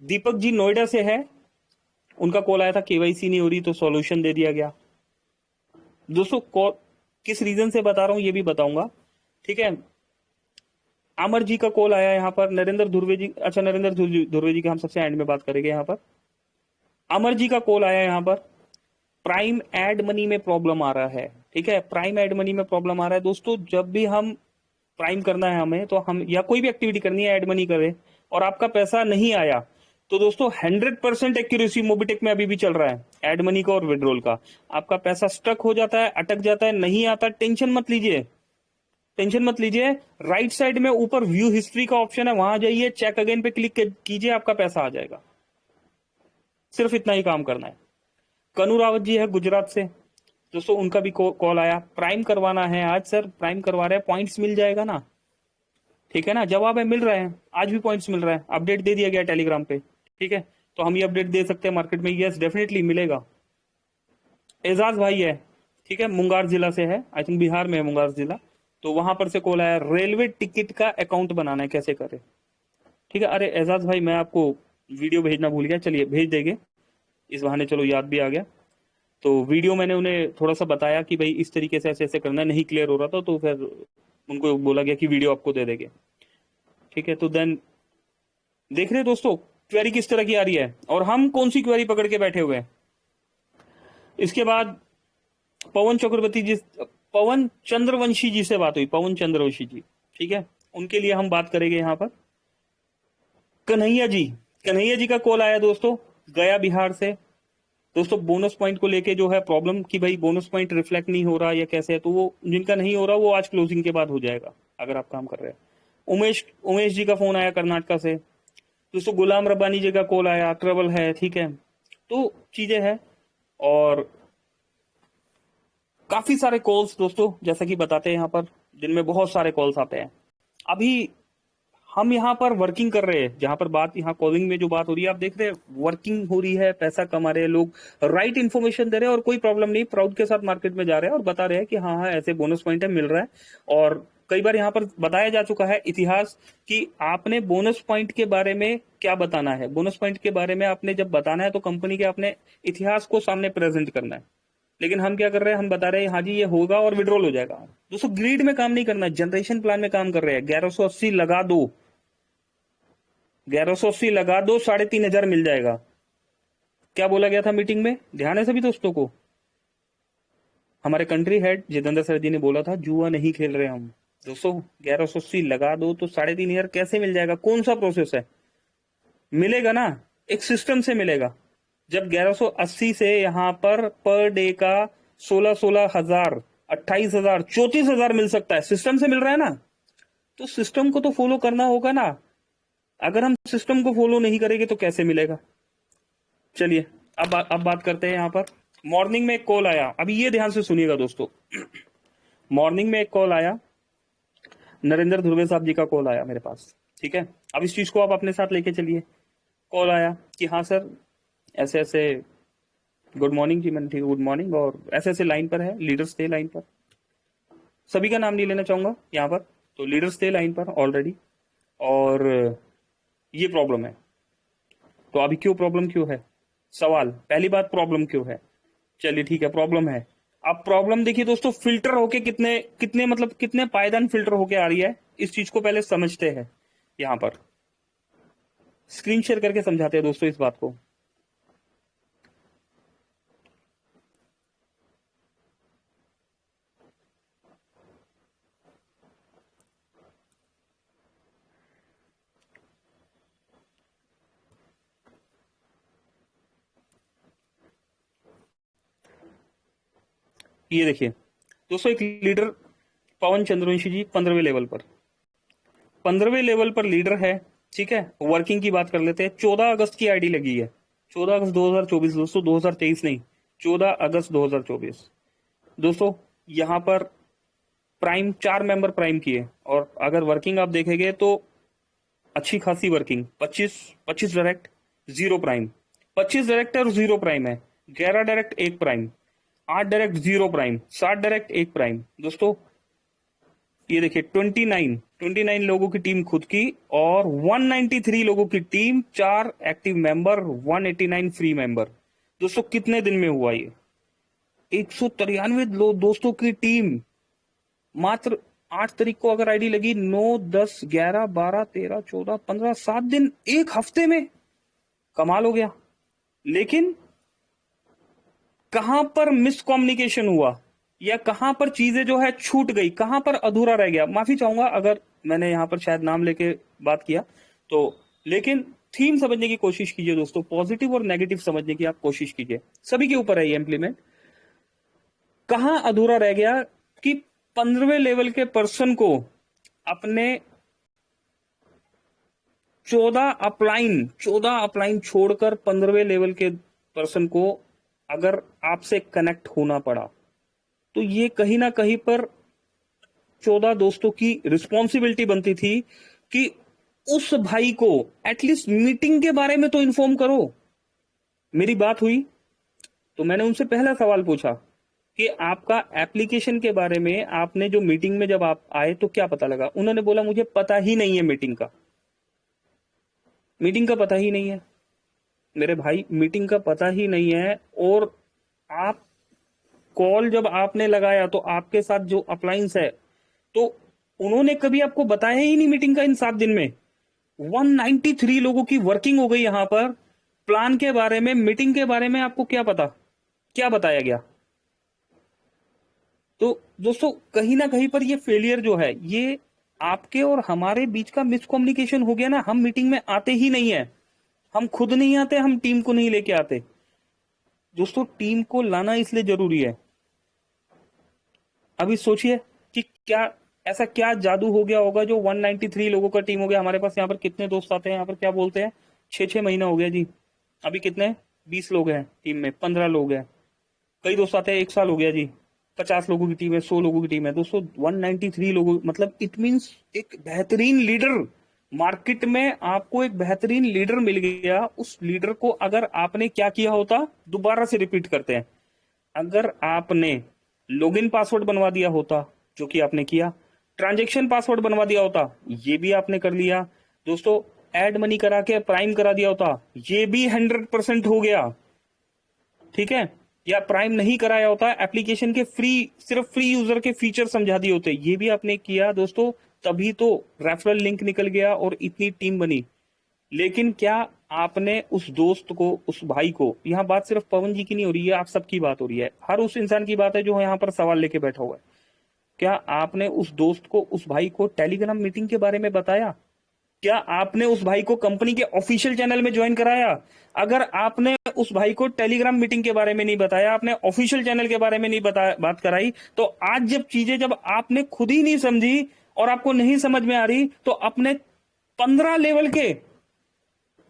दीपक जी नोएडा से है, उनका कॉल आया था, केवाईसी नहीं हो रही, तो सॉल्यूशन दे दिया गया। दोस्तों कॉल किस रीजन से बता रहा हूं ये भी बताऊंगा, ठीक है। अमर जी का कॉल आया यहाँ पर, नरेंद्र धुर्वे जी, अच्छा नरेंद्र धुर्वे जी की हम सबसे एंड में बात करेंगे। यहाँ पर अमर जी का कॉल आया यहाँ पर, प्राइम एड मनी में प्रॉब्लम आ रहा है, ठीक है। प्राइम एड मनी में प्रॉब्लम आ रहा है दोस्तों। जब भी हम प्राइम करना है हमें, तो हम या कोई भी एक्टिविटी करनी है, एड मनी करें और आपका पैसा नहीं आया, तो दोस्तों 100% एक्यूरेसी मोबिटेक में अभी भी चल रहा है, एड मनी का और विड्रॉल का। आपका पैसा स्टक हो जाता है, अटक जाता है, नहीं आता, टेंशन मत लीजिए, टेंशन मत लीजिए। राइट साइड में ऊपर व्यू हिस्ट्री का ऑप्शन है, वहां जाइए, चेक अगेन पे क्लिक कीजिए, आपका पैसा आ जाएगा। सिर्फ इतना ही काम करना है। कनु रावत जी है गुजरात से, दोस्तों उनका भी कॉल आया, प्राइम करवाना है आज सर, प्राइम करवा रहे हैं, पॉइंट्स मिल जाएगा ना, ठीक है ना। जवाब है मिल रहा है, आज भी पॉइंट्स मिल रहा है, अपडेट दे दिया गया टेलीग्राम पे, ठीक है। तो हम ये अपडेट दे सकते हैं मार्केट में, यस डेफिनेटली मिलेगा। एजाज भाई है, ठीक है, मुंगार जिला से है, आई थिंक बिहार में है मुंगार जिला। तो वहां पर से कॉल आया, रेलवे टिकट का अकाउंट बनाना है, कैसे करें, ठीक है। अरे एजाज भाई मैं आपको वीडियो भेजना भूल गया, चलिए भेज देंगे, इस बहाने चलो याद भी आ गया। तो वीडियो मैंने उन्हें थोड़ा सा बताया कि भाई इस तरीके से ऐसे ऐसे करना है, नहीं क्लियर हो रहा था, तो फिर उनको बोला गया कि वीडियो आपको दे देंगे, ठीक है। तो देन देख रहे हैं दोस्तों क्वेरी किस तरह की आ रही है, और हम कौन सी क्वेरी पकड़ के बैठे हुए हैं। इसके बाद पवन चंद्रवंशी जी से बात हुई, पवन चंद्रवंशी जी, ठीक है, उनके लिए हम बात करेंगे। यहाँ पर कन्हैया जी का कॉल आया दोस्तों, गया बिहार से। दोस्तों बोनस पॉइंट को लेके जो है प्रॉब्लम कि भाई बोनस पॉइंट रिफ्लेक्ट नहीं हो रहा या कैसे है, तो वो जिनका नहीं हो रहा वो आज क्लोजिंग के बाद हो जाएगा, अगर आप काम कर रहे हैं। उमेश जी का फोन आया कर्नाटका से। दोस्तों गुलाम रब्बानी जी का कॉल आया, ट्रबल है, ठीक है। तो चीजें हैं, और काफी सारे कॉल्स दोस्तों, जैसा कि बताते हैं यहाँ पर दिन में बहुत सारे कॉल्स आते हैं। अभी हम यहाँ पर वर्किंग कर रहे हैं, जहां पर बात यहाँ कॉलिंग में जो बात हो रही है, आप देख रहे हैं वर्किंग हो रही है, पैसा कमा रहे हैं लोग, राइट इन्फॉर्मेशन दे रहे हैं और कोई प्रॉब्लम नहीं, प्राउड के साथ मार्केट में जा रहे हैं और बता रहे हैं कि हाँ हाँ ऐसे बोनस पॉइंट है, मिल रहा है। और कई बार यहाँ पर बताया जा चुका है इतिहास कि आपने बोनस पॉइंट के बारे में क्या बताना है, बोनस पॉइंट के बारे में आपने जब बताना है तो कंपनी के अपने इतिहास को सामने प्रेजेंट करना है। लेकिन हम क्या कर रहे हैं, हम बता रहे हैं हाँ जी ये होगा और विड्रॉल हो जाएगा। दोस्तों ग्रीड में काम नहीं करना, जनरेशन प्लान में काम कर रहे हैं। 1180 लगा दो, 1180 लगा दो, 3500 मिल जाएगा। क्या बोला गया था मीटिंग में, ध्यान है सभी दोस्तों को? हमारे कंट्री हेड जितेंद्र सर जी ने बोला था जुआ नहीं खेल रहे हम। दोस्तों 1180 लगा दो तो 3500 कैसे मिल जाएगा? कौन सा प्रोसेस है? मिलेगा ना, एक सिस्टम से मिलेगा। जब 1180 से यहां पर डे का 16,000 28,000 34,000 मिल सकता है, सिस्टम से मिल रहा है ना, तो सिस्टम को तो फॉलो करना होगा ना। अगर हम सिस्टम को फॉलो नहीं करेंगे तो कैसे मिलेगा? चलिए अब बात करते हैं। यहाँ पर मॉर्निंग में एक कॉल आया, अभी ये ध्यान से सुनिएगा दोस्तों। मॉर्निंग में एक कॉल आया, नरेंद्र ध्रुवे साहब जी का कॉल आया मेरे पास, ठीक है। अब इस चीज को आप अपने साथ लेके चलिए। कॉल आया कि हाँ सर ऐसे ऐसे, गुड मॉर्निंग जी, मैंने ठीक गुड मॉर्निंग, और ऐसे ऐसे लाइन पर है, लीडर्स थे लाइन पर, सभी का नाम नहीं लेना चाहूंगा यहाँ पर, तो लीडर्स थे लाइन पर ऑलरेडी, और ये प्रॉब्लम है। तो अभी क्यों प्रॉब्लम क्यों है? सवाल, पहली बात प्रॉब्लम क्यों है? चलिए ठीक है, प्रॉब्लम है। अब प्रॉब्लम देखिए दोस्तों, फिल्टर होके कितने कितने मतलब कितने पायदान फिल्टर होके आ रही है, इस चीज को पहले समझते हैं। यहाँ पर स्क्रीन शेयर करके समझाते हैं दोस्तों इस बात को। ये देखिए दोस्तों, एक लीडर पवन चंद्रवंशी जी 15वें लेवल पर, 15वें लेवल पर लीडर है, ठीक है। वर्किंग की बात कर लेते हैं। 14 अगस्त की आईडी लगी है, 14 अगस्त 2024 दोस्तों, 2023 नहीं, 14 अगस्त 2024 दोस्तों। यहाँ पर प्राइम 4 मेंबर प्राइम किए, और अगर वर्किंग आप देखेंगे तो अच्छी खासी वर्किंग, 25 डायरेक्ट 0 प्राइम, 25 डायरेक्ट और 0 प्राइम है, 11 direct 1 prime, 8 direct 0 prime, 7 direct 1 prime दोस्तों। ये देखिए 29 लोगों की टीम खुद की, और 193 लोगों की team, 4 active member, 189 free member. दोस्तों कितने दिन में हुआ ये? 193 दोस्तों की टीम, मात्र 8 तारीख को अगर आईडी लगी, 9 10 11 12 13 14 15 7 दिन, एक हफ्ते में कमाल हो गया। लेकिन कहां पर मिसकम्युनिकेशन हुआ, या कहां पर चीजें जो है छूट गई, कहां पर अधूरा रह गया? माफी चाहूंगा अगर मैंने यहां पर शायद नाम लेके बात किया तो, लेकिन थीम समझने की कोशिश कीजिए दोस्तों, पॉजिटिव और नेगेटिव समझने की आप कोशिश कीजिए, सभी के ऊपर है ये इम्प्लीमेंट। कहां अधूरा रह गया कि 15वें लेवल के पर्सन को अपने 14 अपलाइन छोड़कर 15वें लेवल के पर्सन को अगर आपसे कनेक्ट होना पड़ा, तो ये कहीं ना कहीं पर 14 दोस्तों की रिस्पॉन्सिबिलिटी बनती थी कि उस भाई को एटलीस्ट मीटिंग के बारे में तो इन्फॉर्म करो। मेरी बात हुई तो मैंने उनसे पहला सवाल पूछा कि आपका एप्लीकेशन के बारे में, आपने जो मीटिंग में जब आप आए तो क्या पता लगा? उन्होंने बोला मुझे पता ही नहीं है, मीटिंग का पता ही नहीं है। मेरे भाई मीटिंग का पता ही नहीं है, और आप कॉल जब आपने लगाया तो आपके साथ जो अप्लायंस है, तो उन्होंने कभी आपको बताया ही नहीं मीटिंग का। इन 7 दिन में 193 लोगों की वर्किंग हो गई यहां पर, प्लान के बारे में, मीटिंग के बारे में आपको क्या पता, क्या बताया गया? तो दोस्तों कहीं ना कहीं पर ये फेलियर जो है, ये आपके और हमारे बीच का मिसकम्युनिकेशन हो गया ना। हम मीटिंग में आते ही नहीं है, हम खुद नहीं आते, हम टीम को नहीं लेके आते। दोस्तों टीम को लाना इसलिए जरूरी है। अभी सोचिए कि क्या ऐसा क्या जादू हो गया होगा जो 193 लोगों का टीम हो गया। हमारे पास यहाँ पर कितने दोस्त आते हैं, यहाँ पर क्या बोलते हैं, 6 महीना हो गया जी। अभी कितने 20 लोग हैं टीम में, 15 लोग हैं। कई दोस्त आते हैं 1 साल हो गया जी, 50 लोगों की टीम है, 100 लोगों की टीम है। दोस्तों 193 लोगों, मतलब इट मीन्स एक बेहतरीन लीडर मार्केट में आपको एक बेहतरीन लीडर मिल गया, उस लीडर को अगर आपने क्या किया होता, दोबारा से रिपीट करते हैं, अगर आपने लॉगिन पासवर्ड बनवा दिया होता, जो कि आपने किया, ट्रांजैक्शन पासवर्ड बनवा दिया होता, ये भी आपने कर लिया दोस्तों, एड मनी करा के प्राइम करा दिया होता, ये भी 100% हो गया, ठीक है, या प्राइम नहीं कराया होता, एप्लीकेशन के सिर्फ फ्री यूजर के फीचर समझा दिए होते, ये भी आपने किया दोस्तों, तभी तो रेफरल लिंक निकल गया और इतनी टीम बनी। लेकिन क्या आपने उस दोस्त को, उस भाई को, यहाँ बात सिर्फ पवन जी की नहीं हो रही है, आप सबकी बात हो रही है, हर उस इंसान की बात है जो यहाँ पर सवाल लेके बैठा हुआ है, क्या आपने उस दोस्त को, उस भाई को टेलीग्राम मीटिंग के बारे में बताया? क्या आपने उस भाई को कंपनी के ऑफिशियल चैनल में ज्वाइन कराया? अगर आपने उस भाई को टेलीग्राम मीटिंग के बारे में नहीं बताया, आपने ऑफिशियल चैनल के बारे में नहीं बात कराई, तो आज जब आपने खुद ही नहीं समझी और आपको नहीं समझ में आ रही, तो अपने 15 लेवल के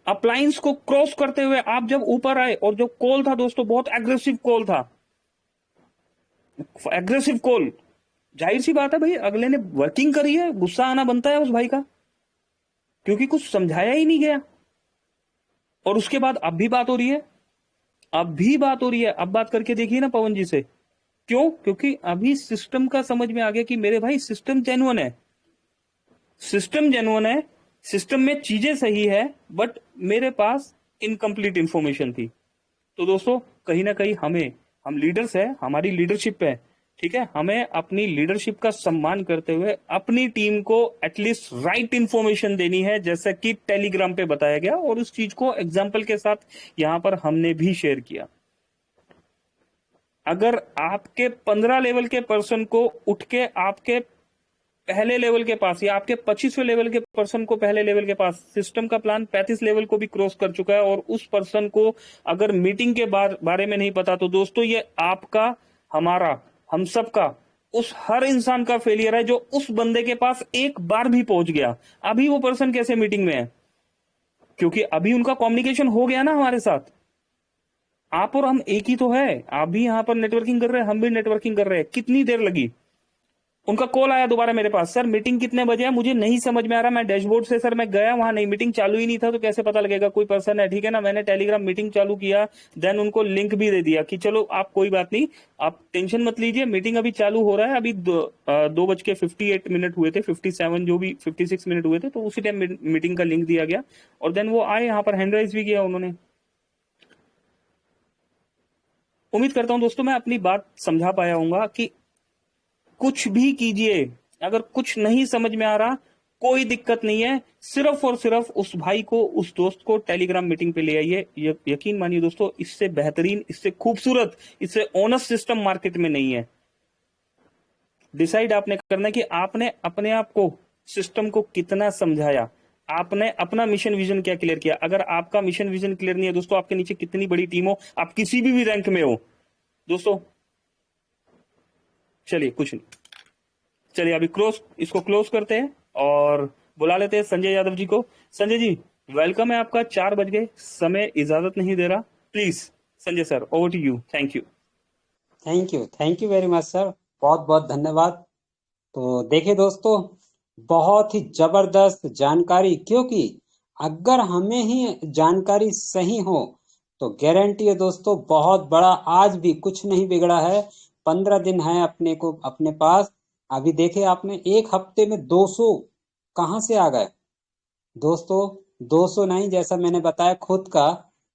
अप्लायंस को क्रॉस करते हुए आप जब ऊपर आए, और जो कॉल था दोस्तों, बहुत एग्रेसिव कॉल था, एग्रेसिव कॉल, जाहिर सी बात है भाई, अगले ने वर्किंग करी है, गुस्सा आना बनता है उस भाई का, क्योंकि कुछ समझाया ही नहीं गया। और उसके बाद अब भी बात हो रही है, अब भी बात हो रही है, अब बात करके देखिए ना पवन जी से। क्यों? क्योंकि अभी सिस्टम का समझ में आ गया कि मेरे भाई सिस्टम जेन्युइन है, सिस्टम जेन्युइन है, सिस्टम में चीजें सही है, बट मेरे पास इनकम्प्लीट इंफॉर्मेशन थी। तो दोस्तों कहीं ना कहीं हम लीडर्स है, हमारी लीडरशिप है, ठीक है, हमें अपनी लीडरशिप का सम्मान करते हुए अपनी टीम को एटलीस्ट राइट इंफॉर्मेशन देनी है, जैसा कि टेलीग्राम पे बताया गया, और उस चीज को एग्जाम्पल के साथ यहां पर हमने भी शेयर किया। अगर आपके 15 लेवल के पर्सन को उठ के आपके पहले लेवल के पास, या आपके 25वें लेवल के पर्सन को पहले लेवल के पास, सिस्टम का प्लान 35 लेवल को भी क्रॉस कर चुका है, और उस पर्सन को अगर मीटिंग के बारे में नहीं पता, तो दोस्तों ये आपका, हमारा, हम सबका, उस हर इंसान का फेलियर है जो उस बंदे के पास एक बार भी पहुंच गया। अभी वो पर्सन कैसे मीटिंग में है? क्योंकि अभी उनका कम्युनिकेशन हो गया ना हमारे साथ। आप और हम एक ही तो है, आप भी यहां पर नेटवर्किंग कर रहे हैं, हम भी नेटवर्किंग कर रहे हैं। कितनी देर लगी? उनका कॉल आया दोबारा मेरे पास, सर मीटिंग कितने बजे है, मुझे नहीं समझ में आ रहा, मैं डैशबोर्ड से सर मैं गया वहां, नहीं, मीटिंग चालू ही नहीं था, तो कैसे पता लगेगा कोई पर्सन है? ठीक है ना, मैंने टेलीग्राम मीटिंग चालू किया, देन उनको लिंक भी दे दिया कि चलो आप कोई बात नहीं, आप टेंशन मत लीजिए, मीटिंग अभी चालू हो रहा है, अभी 2:58 हुए थे, 57 जो भी 56 मिनट हुए थे, तो उसी टाइम मीटिंग का लिंक दिया गया, और देन वो आए, यहाँ पर हैंड राइज भी किया उन्होंने। उम्मीद करता हूं दोस्तों मैं अपनी बात समझा पाया हूंगा कि कुछ भी कीजिए, अगर कुछ नहीं समझ में आ रहा, कोई दिक्कत नहीं है, सिर्फ और सिर्फ उस भाई को, उस दोस्त को टेलीग्राम मीटिंग पे ले आइए। यकीन मानिए दोस्तों, इससे बेहतरीन, इससे खूबसूरत, इससे ऑनेस्ट सिस्टम मार्केट में नहीं है। डिसाइड आपने करना है कि आपने अपने आप को, सिस्टम को कितना समझाया, आपने अपना मिशन विजन क्या क्लियर किया। अगर आपका मिशन विजन क्लियर नहीं है दोस्तों, आपके नीचे कितनी बड़ी टीम हो, आप किसी भी रैंक में हो दोस्तों, चलिए कुछ नहीं, चलिए अभी इसको क्लोज करते हैं और बुला लेते हैं संजय यादव जी को। संजय जी वेलकम है आपका, 4 बज गए, समय इजाजत नहीं दे रहा, please Sanjay sir over to you. Thank you. Thank you very much sir, बहुत बहुत धन्यवाद। तो देखिए दोस्तों, बहुत ही जबरदस्त जानकारी, क्योंकि अगर हमें ही जानकारी सही हो तो गारंटी है दोस्तों, बहुत बड़ा, आज भी कुछ नहीं बिगड़ा है। 15 दिन है अपने पास। अभी देखे आपने, एक हफ्ते में 200 कहाँ से आ गए दोस्तों? 200 नहीं, जैसा मैंने बताया खुद का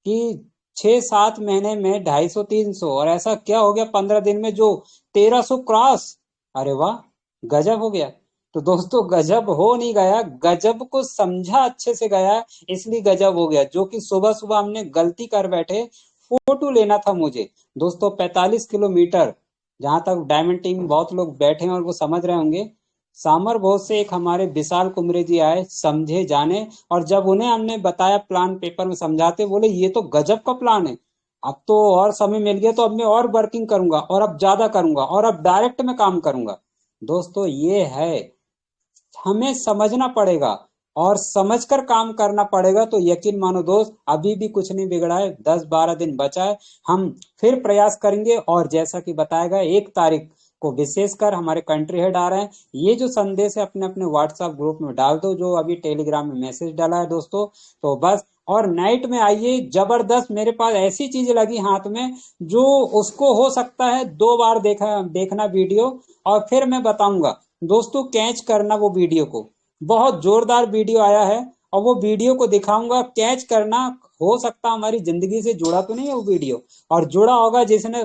कि 6-7 महीने में 250-300, और ऐसा क्या हो गया 15 दिन में जो 1300 क्रॉस। अरे वाह, गजब हो गया। तो दोस्तों गजब हो नहीं गया, गजब को समझा अच्छे से गया, इसलिए गजब हो गया। जो कि सुबह सुबह हमने गलती कर बैठे, फोटो लेना था मुझे दोस्तों 45 किलोमीटर, जहां तक डायमंड टीम में बहुत लोग बैठे हैं और वो समझ रहे होंगे। सामर बहुत से एक हमारे विशाल कुमरे जी आए, समझे जाने, और जब उन्हें हमने बताया प्लान पेपर में समझाते, बोले ये तो गजब का प्लान है, अब तो और समय मिल गया, तो अब मैं और वर्किंग करूंगा, और अब ज्यादा करूंगा, और अब डायरेक्ट में काम करूंगा। दोस्तों ये है, हमें समझना पड़ेगा और समझकर काम करना पड़ेगा। तो यकीन मानो दोस्त, अभी भी कुछ नहीं बिगड़ा है, 10-12 दिन बचा है, हम फिर प्रयास करेंगे, और जैसा कि बताया गया 1 तारीख को विशेषकर हमारे कंट्री हेड आ रहे हैं, ये जो संदेश है अपने अपने व्हाट्सएप ग्रुप में डाल दो, जो अभी टेलीग्राम में मैसेज डाला है दोस्तों। तो बस, और नाइट में आइए, जबरदस्त मेरे पास ऐसी चीज लगी हाथ में जो उसको हो सकता है 2 बार देखना वीडियो, और फिर मैं बताऊंगा दोस्तों, कैच करना वो वीडियो को। बहुत जोरदार वीडियो आया है और वो वीडियो को दिखाऊंगा, कैच करना। हो सकता हमारी जिंदगी से जुड़ा तो नहीं है वो वीडियो, और जुड़ा होगा जिसने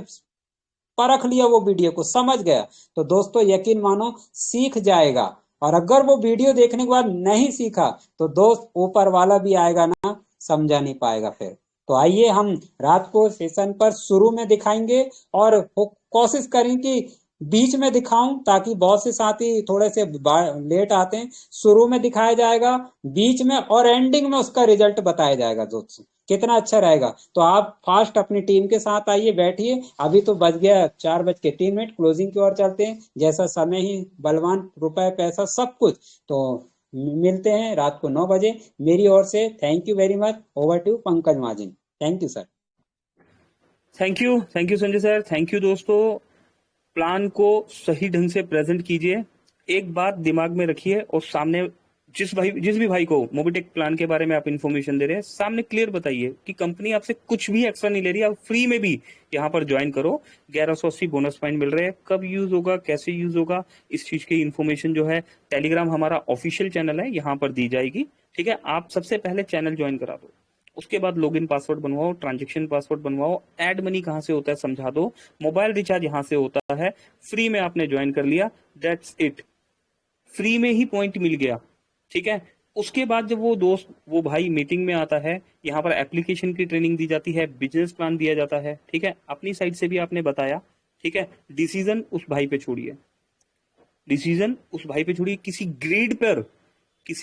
परख लिया वो वीडियो को, समझ गया, तो दोस्तों यकीन मानो सीख जाएगा। और अगर वो वीडियो देखने के बाद नहीं सीखा तो दोस्त ऊपर वाला भी आएगा ना, समझा नहीं पाएगा फिर। तो आइए हम रात को सेशन पर शुरू में दिखाएंगे, और कोशिश करें कि बीच में दिखाऊं, ताकि बहुत से साथी थोड़े से लेट आते हैं। शुरू में दिखाया जाएगा, बीच में और एंडिंग में उसका रिजल्ट बताया जाएगा दोस्तों। कितना अच्छा रहेगा। तो आप फास्ट अपनी टीम के साथ आइए, बैठिए। अभी तो बज गया 4:03, क्लोजिंग की ओर चलते हैं। जैसा समय ही बलवान, रुपए पैसा सब कुछ। तो मिलते हैं रात को 9 बजे। मेरी ओर से thank you very much. Over to Pankaj Mahajan. Thank you sir. Thank you Sanjay sir, thank you दोस्तों। प्लान को सही ढंग से प्रेजेंट कीजिए। एक बात दिमाग में रखिए, और सामने जिस भी भाई को मोबिटेक प्लान के बारे में आप इन्फॉर्मेशन दे रहे हैं, सामने क्लियर बताइए कि कंपनी आपसे कुछ भी एक्स्ट्रा नहीं ले रही है, आप फ्री में भी यहाँ पर ज्वाइन करो। 1180 बोनस पॉइंट मिल रहे हैं। कब यूज होगा, कैसे यूज होगा, इस चीज की इन्फॉर्मेशन जो है टेलीग्राम हमारा ऑफिशियल चैनल है, यहाँ पर दी जाएगी। ठीक है, आप सबसे पहले चैनल ज्वाइन करा दो, उसके बाद लॉगिन पासवर्ड बनवाओ, ट्रांजैक्शन पासवर्ड बनवाओ, ऐड मनी कहां से होता है समझा दो, मोबाइल रिचार्ज यहां से होता है। फ्री में आपने ज्वाइन कर लिया, दैट्स इट। फ्री में ही पॉइंट मिल गया। ठीक है, उसके बाद जब वो दोस्त, वो भाई मीटिंग में आता है, यहाँ पर एप्लीकेशन की ट्रेनिंग दी जाती है, बिजनेस प्लान दिया जाता है। ठीक है, अपनी साइड से भी आपने बताया। ठीक है, डिसीजन उस भाई पे छोड़िए, डिसीजन उस भाई पे छोड़िए। किसी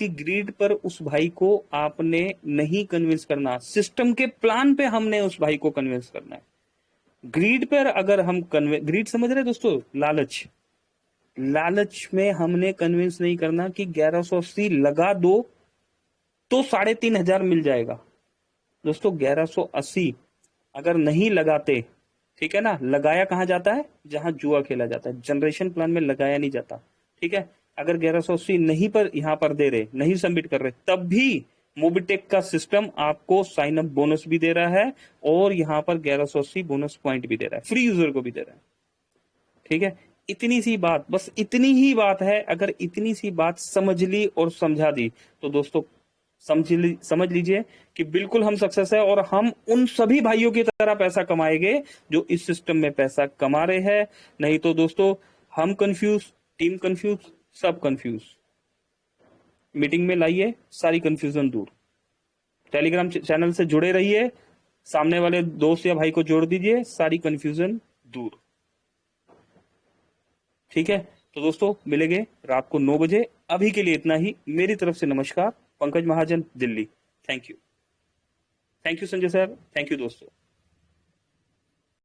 ग्रीड पर उस भाई को आपने नहीं कन्विंस करना। सिस्टम के प्लान पे हमने उस भाई को कन्विंस करना है। ग्रीड पर अगर हम ग्रीड समझ रहे दोस्तों, लालच में हमने कन्विंस नहीं करना कि 1180 लगा दो तो 3500 मिल जाएगा। दोस्तों 1180 अगर नहीं लगाते, ठीक है ना, लगाया कहां जाता है, जहां जुआ खेला जाता है। जनरेशन प्लान में लगाया नहीं जाता। ठीक है, अगर 1180 नहीं पर यहां पर दे रहे, नहीं सबमिट कर रहे, तब भी मोबिटेक का सिस्टम आपको साइन अप बोनस भी दे रहा है, और यहां पर 1180 बोनस पॉइंट भी दे रहा है, फ्री यूजर को भी दे रहा है। ठीक है, इतनी सी बात, बस इतनी ही बात है। अगर इतनी सी बात समझ ली और समझा दी तो दोस्तों समझ लीजिए कि बिल्कुल हम सक्सेस है, और हम उन सभी भाइयों की तरह पैसा कमाएंगे जो इस सिस्टम में पैसा कमा रहे हैं। नहीं तो दोस्तों हम कंफ्यूज, टीम कंफ्यूज, सब कंफ्यूज। मीटिंग में लाइए सारी कंफ्यूजन दूर। टेलीग्राम चैनल से जुड़े रहिए, सामने वाले दोस्त या भाई को जोड़ दीजिए, सारी कंफ्यूजन दूर। ठीक है, तो दोस्तों मिलेंगे रात को 9 बजे। अभी के लिए इतना ही, मेरी तरफ से नमस्कार। Pankaj Mahajan, Delhi. Thank you Sanjay sir, thank you दोस्तों।